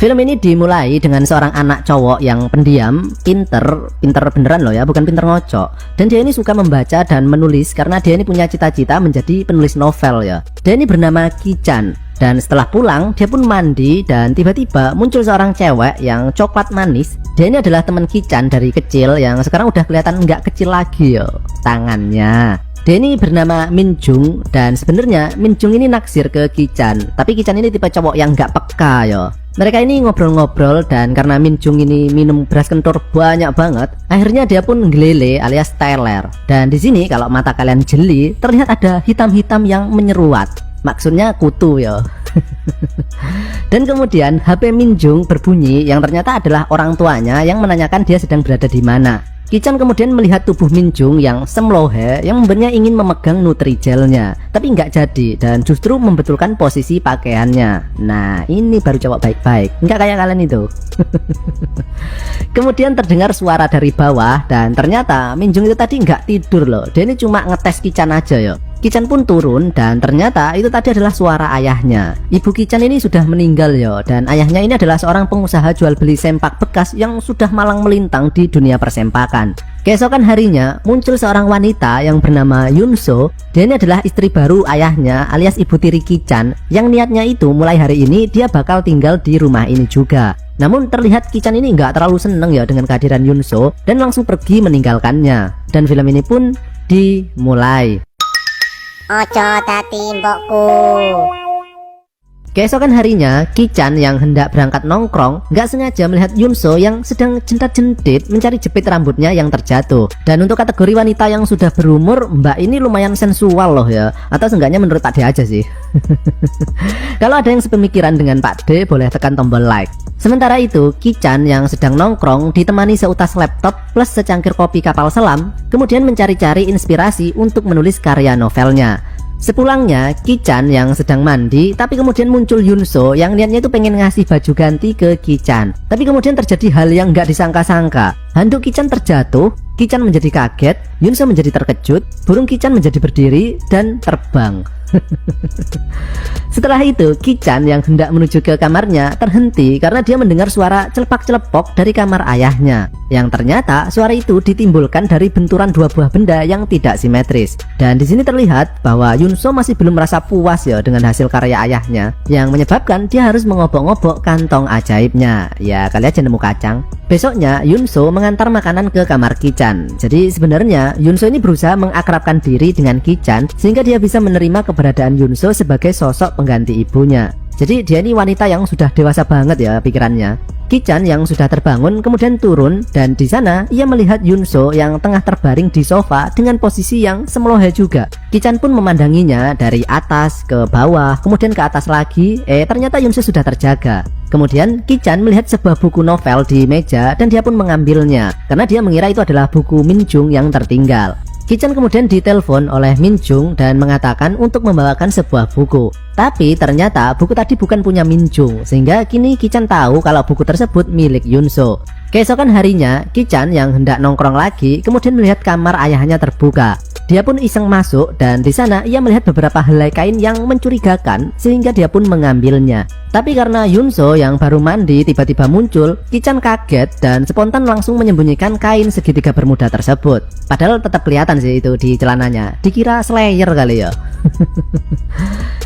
Film ini dimulai dengan seorang anak cowok yang pendiam, pinter beneran loh ya, bukan pinter ngocok. Dan dia ini suka membaca dan menulis karena dia ini punya cita-cita menjadi penulis novel ya. Dia ini bernama Ki-chan. Dan setelah pulang, dia pun mandi dan tiba-tiba muncul seorang cewek yang coklat manis. Dia ini adalah teman Ki-chan dari kecil yang sekarang udah kelihatan nggak kecil lagi yo tangannya. Dia ini bernama Min Jung dan sebenarnya Min Jung ini naksir ke Ki-chan. Tapi Ki-chan ini tipe cowok yang nggak peka yo. Mereka ini ngobrol-ngobrol dan karena Min Jung ini minum beras kentur banyak banget, akhirnya dia pun gelele alias teler. Dan di sini kalau mata kalian jeli, terlihat ada hitam-hitam yang menyeruat. Maksudnya kutu ya. Dan kemudian HP Min Jung berbunyi yang ternyata adalah orang tuanya yang menanyakan dia sedang berada di mana. Ki-chan kemudian melihat tubuh Min Jung yang semlohe yang membuatnya ingin memegang Nutrigelnya, tapi nggak jadi dan justru membetulkan posisi pakaiannya. Nah ini baru cowok baik-baik, nggak kayak kalian itu. Kemudian terdengar suara dari bawah dan ternyata Min Jung itu tadi nggak tidur loh. Dia ini cuma ngetes Ki-chan aja yo. Ki-chan pun turun dan ternyata itu tadi adalah suara ayahnya. Ibu Ki-chan ini sudah meninggal yo, dan ayahnya ini adalah seorang pengusaha jual beli sempak bekas yang sudah malang melintang di dunia persempakan. Keesokan harinya muncul seorang wanita yang bernama Yunso. Dia ini adalah istri baru ayahnya alias ibu tiri Ki-chan yang niatnya itu mulai hari ini dia bakal tinggal di rumah ini juga. Namun terlihat Ki-chan ini nggak terlalu seneng ya dengan kehadiran Yunso dan langsung pergi meninggalkannya. Dan film ini pun dimulai. Ojo dadi mbokku. Keesokan harinya, Ki-chan yang hendak berangkat nongkrong nggak sengaja melihat Yunso yang sedang jentat-jentit mencari jepit rambutnya yang terjatuh. Dan untuk kategori wanita yang sudah berumur, mbak ini lumayan sensual loh ya. Atau seenggaknya menurut Pak D aja sih. Kalau ada yang sepemikiran dengan Pak D, boleh tekan tombol like. Sementara itu, Ki-chan yang sedang nongkrong ditemani seutas laptop plus secangkir kopi kapal selam, kemudian mencari-cari inspirasi untuk menulis karya novelnya. Sepulangnya, Ki-chan yang sedang mandi, tapi kemudian muncul Yunso yang niatnya itu pengen ngasih baju ganti ke Ki-chan. Tapi kemudian terjadi hal yang nggak disangka-sangka. Handuk Ki-chan terjatuh, Ki-chan menjadi kaget, Yunso menjadi terkejut, burung Ki-chan menjadi berdiri dan terbang. Setelah itu, Ki-chan yang hendak menuju ke kamarnya terhenti karena dia mendengar suara celepak-celepok dari kamar ayahnya. Yang ternyata suara itu ditimbulkan dari benturan dua buah benda yang tidak simetris. Dan di sini terlihat bahwa Yunso masih belum merasa puas ya dengan hasil karya ayahnya, yang menyebabkan dia harus mengobok-ngobok kantong ajaibnya. Ya kali aja nemu kacang. Besoknya Yunso mengantar makanan ke kamar Ki-chan. Jadi sebenarnya Yunso ini berusaha mengakrabkan diri dengan Ki-chan sehingga dia bisa menerima keberadaan Yunso sebagai sosok pengganti ibunya. Jadi dia ini wanita yang sudah dewasa banget ya pikirannya. Ki-chan yang sudah terbangun kemudian turun dan di sana ia melihat Yunso yang tengah terbaring di sofa dengan posisi yang semlohe juga. Ki-chan pun memandanginya dari atas ke bawah, kemudian ke atas lagi. Ternyata Yunso sudah terjaga. Kemudian Ki-chan melihat sebuah buku novel di meja dan dia pun mengambilnya karena dia mengira itu adalah buku Min Jung yang tertinggal. Ki-chan kemudian ditelepon oleh Min Jung dan mengatakan untuk membawakan sebuah buku. Tapi ternyata buku tadi bukan punya Min Jung, sehingga kini Ki-chan tahu kalau buku tersebut milik Yunso. Keesokan harinya, Ki-chan yang hendak nongkrong lagi kemudian melihat kamar ayahnya terbuka. Dia pun iseng masuk dan di sana ia melihat beberapa helai kain yang mencurigakan sehingga dia pun mengambilnya. Tapi karena Yunso yang baru mandi tiba-tiba muncul, Ki-chan kaget dan spontan langsung menyembunyikan kain segitiga bermuda tersebut. Padahal tetap kelihatan sih itu di celananya. Dikira slayer kali ya.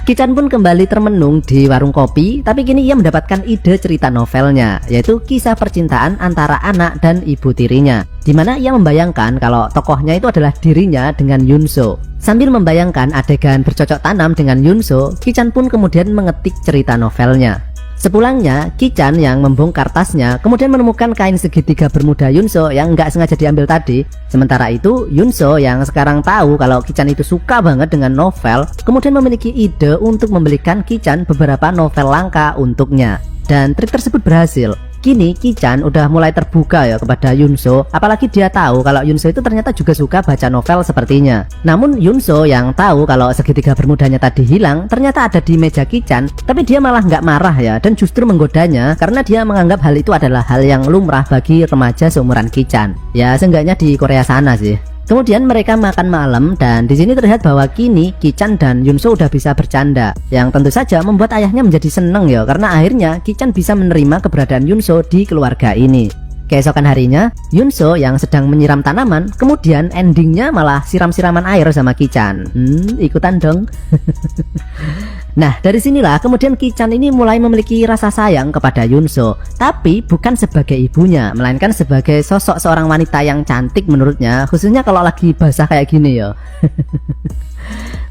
Ki-chan pun kembali termenung di warung kopi, tapi kini ia mendapatkan ide cerita novelnya, yaitu kisah percintaan antara anak dan ibu tirinya, dimana ia membayangkan kalau tokohnya itu adalah dirinya dengan Yunso. Sambil membayangkan adegan bercocok tanam dengan Yunso, Ki-chan pun kemudian mengetik cerita novelnya. Sepulangnya, Ki-chan yang membongkar tasnya kemudian menemukan kain segitiga bermuda Yunso yang nggak sengaja diambil tadi. Sementara itu, Yunso yang sekarang tahu kalau Ki-chan itu suka banget dengan novel, kemudian memiliki ide untuk membelikan Ki-chan beberapa novel langka untuknya. Dan trik tersebut berhasil. Kini Ki-chan udah mulai terbuka ya kepada Yunso, apalagi dia tahu kalau Yunso itu ternyata juga suka baca novel sepertinya. Namun Yunso yang tahu kalau segitiga bermudanya tadi hilang ternyata ada di meja Ki-chan, tapi dia malah nggak marah ya dan justru menggodanya karena dia menganggap hal itu adalah hal yang lumrah bagi remaja seumuran Ki-chan. Ya seenggaknya di Korea sana sih. Kemudian mereka makan malam dan di sini terlihat bahwa kini Ki-chan dan Yunso udah bisa bercanda, yang tentu saja membuat ayahnya menjadi seneng ya, karena akhirnya Ki-chan bisa menerima keberadaan Yunso di keluarga ini. Keesokan harinya, Yunso yang sedang menyiram tanaman, kemudian endingnya malah siram-siraman air sama Ki-chan. Ikutan dong. Nah, dari sinilah kemudian Ki-chan ini mulai memiliki rasa sayang kepada Yunso, tapi bukan sebagai ibunya, melainkan sebagai sosok seorang wanita yang cantik menurutnya, khususnya kalau lagi basah kayak gini ya.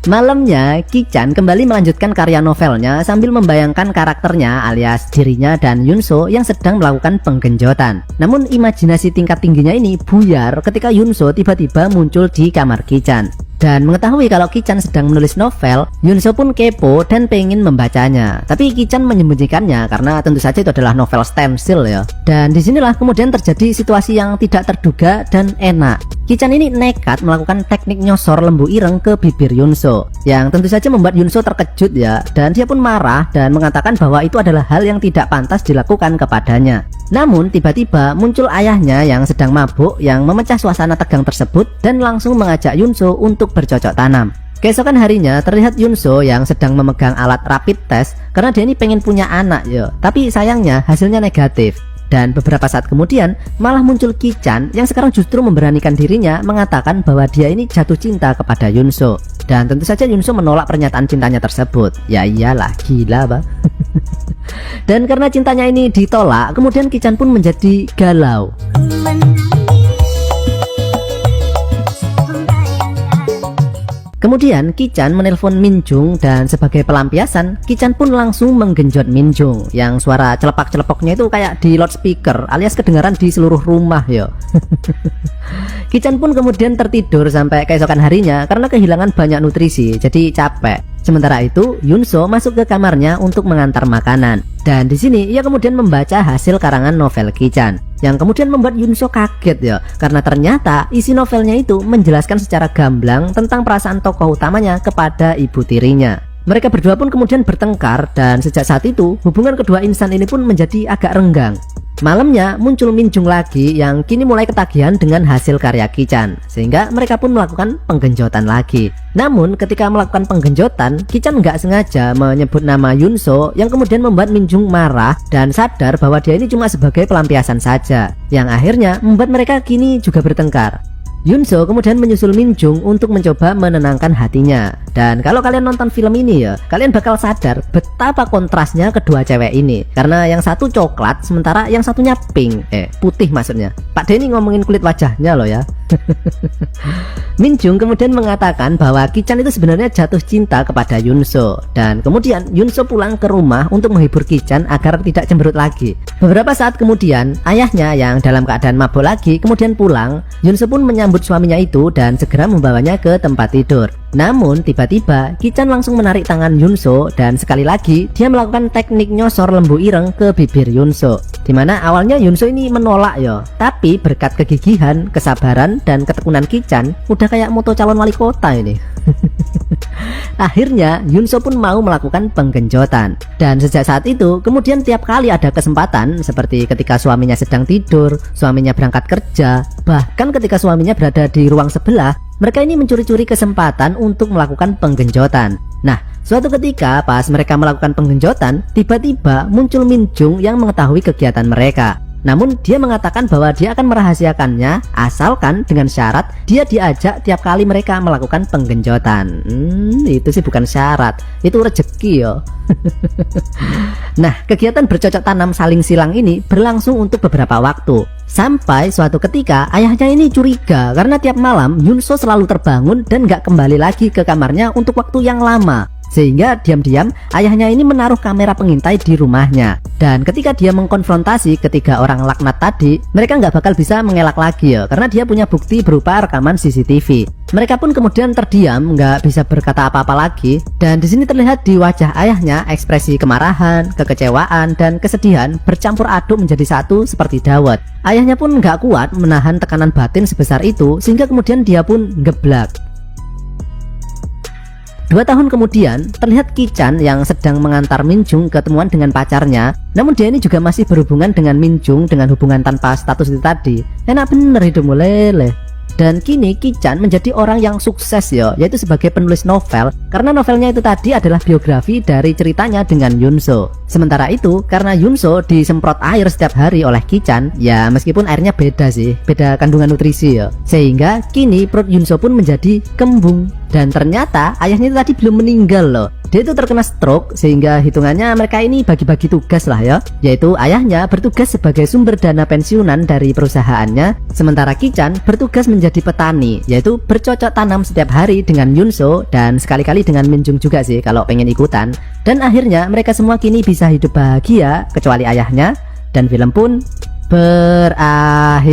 Malamnya, Ki-chan kembali melanjutkan karya novelnya sambil membayangkan karakternya alias dirinya dan Yunso yang sedang melakukan penggenjotan. Namun imajinasi tingkat tingginya ini buyar ketika Yunso tiba-tiba muncul di kamar Ki-chan. Dan mengetahui kalau Ki-chan sedang menulis novel, Yunso pun kepo dan pengen membacanya. Tapi Ki-chan menyembunyikannya karena tentu saja itu adalah novel stensil ya. Dan disinilah kemudian terjadi situasi yang tidak terduga dan enak. Ki-chan ini nekat melakukan teknik nyosor lembu ireng ke bibir Yunso, yang tentu saja membuat Yunso terkejut ya. Dan dia pun marah dan mengatakan bahwa itu adalah hal yang tidak pantas dilakukan kepadanya. Namun tiba-tiba muncul ayahnya yang sedang mabuk yang memecah suasana tegang tersebut dan langsung mengajak Yunso untuk bercocok tanam. Keesokan harinya terlihat Yunso yang sedang memegang alat rapid test karena dia ini pengen punya anak ya. Tapi sayangnya hasilnya negatif. Dan beberapa saat kemudian malah muncul Ki-chan yang sekarang justru memberanikan dirinya mengatakan bahwa dia ini jatuh cinta kepada Yunso. Dan tentu saja Yunso menolak pernyataan cintanya tersebut. Ya iyalah, gila bah. Dan karena cintanya ini ditolak, kemudian Ki-chan pun menjadi galau. Kemudian Ki-chan menelpon Minjung dan sebagai pelampiasan, Ki-chan pun langsung menggenjot Minjung yang suara celepak-celepoknya itu kayak di loudspeaker alias kedengaran di seluruh rumah ya. Ki-chan pun kemudian tertidur sampai keesokan harinya karena kehilangan banyak nutrisi, jadi capek. Sementara itu, Yunso masuk ke kamarnya untuk mengantar makanan. Dan di sini ia kemudian membaca hasil karangan novel Ki-chan, yang kemudian membuat Yunso kaget ya, karena ternyata isi novelnya itu menjelaskan secara gamblang tentang perasaan tokoh utamanya kepada ibu tirinya. Mereka berdua pun kemudian bertengkar dan sejak saat itu hubungan kedua insan ini pun menjadi agak renggang. Malamnya muncul Minjung lagi yang kini mulai ketagihan dengan hasil karya Ki-chan, sehingga mereka pun melakukan penggenjotan lagi. Namun ketika melakukan penggenjotan, Ki-chan nggak sengaja menyebut nama Yunso yang kemudian membuat Minjung marah dan sadar bahwa dia ini cuma sebagai pelampiasan saja, yang akhirnya membuat mereka kini juga bertengkar. Yunso kemudian menyusul Minjung untuk mencoba menenangkan hatinya. Dan kalau kalian nonton film ini ya, kalian bakal sadar betapa kontrasnya kedua cewek ini. Karena yang satu coklat, sementara yang satunya pink. Putih maksudnya. Pak Denny ngomongin kulit wajahnya loh ya. Minjung kemudian mengatakan bahwa Ki-chan itu sebenarnya jatuh cinta kepada Yunso. Dan kemudian Yunso pulang ke rumah untuk menghibur Ki-chan agar tidak cemberut lagi. Beberapa saat kemudian, ayahnya yang dalam keadaan mabuk lagi kemudian pulang. Yunso pun menyambut suaminya itu dan segera membawanya ke tempat tidur. Namun tiba-tiba Ki-chan langsung menarik tangan Yunso dan sekali lagi dia melakukan teknik nyosor lembu ireng ke bibir Yunso, dimana awalnya Yunso ini menolak ya, tapi berkat kegigihan, kesabaran, dan ketekunan Ki-chan, udah kayak moto calon wali kota ini. Akhirnya Yunso pun mau melakukan penggenjotan. Dan sejak saat itu kemudian tiap kali ada kesempatan, seperti ketika suaminya sedang tidur, suaminya berangkat kerja, bahkan ketika suaminya berada di ruang sebelah, mereka ini mencuri-curi kesempatan untuk melakukan penggenjotan. Nah, suatu ketika pas mereka melakukan penggenjotan, tiba-tiba muncul Minjung yang mengetahui kegiatan mereka. Namun dia mengatakan bahwa dia akan merahasiakannya asalkan dengan syarat dia diajak tiap kali mereka melakukan penggenjotan. Itu sih bukan syarat, itu rezeki yo. Nah, kegiatan bercocok tanam saling silang ini berlangsung untuk beberapa waktu. Sampai suatu ketika ayahnya ini curiga karena tiap malam Yunso selalu terbangun dan gak kembali lagi ke kamarnya untuk waktu yang lama. Sehingga diam-diam ayahnya ini menaruh kamera pengintai di rumahnya. Dan ketika dia mengkonfrontasi ketiga orang laknat tadi, mereka nggak bakal bisa mengelak lagi ya, karena dia punya bukti berupa rekaman CCTV. Mereka pun kemudian terdiam, nggak bisa berkata apa-apa lagi. Dan di sini terlihat di wajah ayahnya ekspresi kemarahan, kekecewaan, dan kesedihan bercampur aduk menjadi satu seperti dawet. Ayahnya pun nggak kuat menahan tekanan batin sebesar itu, sehingga kemudian dia pun geblak. 2 tahun kemudian, terlihat Ki-chan yang sedang mengantar Minjung ketemuan dengan pacarnya. Namun dia ini juga masih berhubungan dengan Minjung dengan hubungan tanpa status itu tadi. Enak bener hidupmu lele. Dan kini Ki-chan menjadi orang yang sukses ya, yaitu sebagai penulis novel, karena novelnya itu tadi adalah biografi dari ceritanya dengan Yunso. Sementara itu, karena Yunso disemprot air setiap hari oleh Ki-chan, ya meskipun airnya beda sih, beda kandungan nutrisi ya, sehingga kini perut Yunso pun menjadi kembung. Dan ternyata ayahnya itu tadi belum meninggal loh. Dia itu terkena stroke, sehingga hitungannya mereka ini bagi-bagi tugas lah ya, yaitu ayahnya bertugas sebagai sumber dana pensiunan dari perusahaannya, sementara Ki-chan bertugas menjadi petani, yaitu bercocok tanam setiap hari dengan Yunso dan sekali-kali dengan Minjung juga sih kalau pengen ikutan. Dan akhirnya mereka semua kini bisa hidup bahagia kecuali ayahnya, dan film pun berakhir.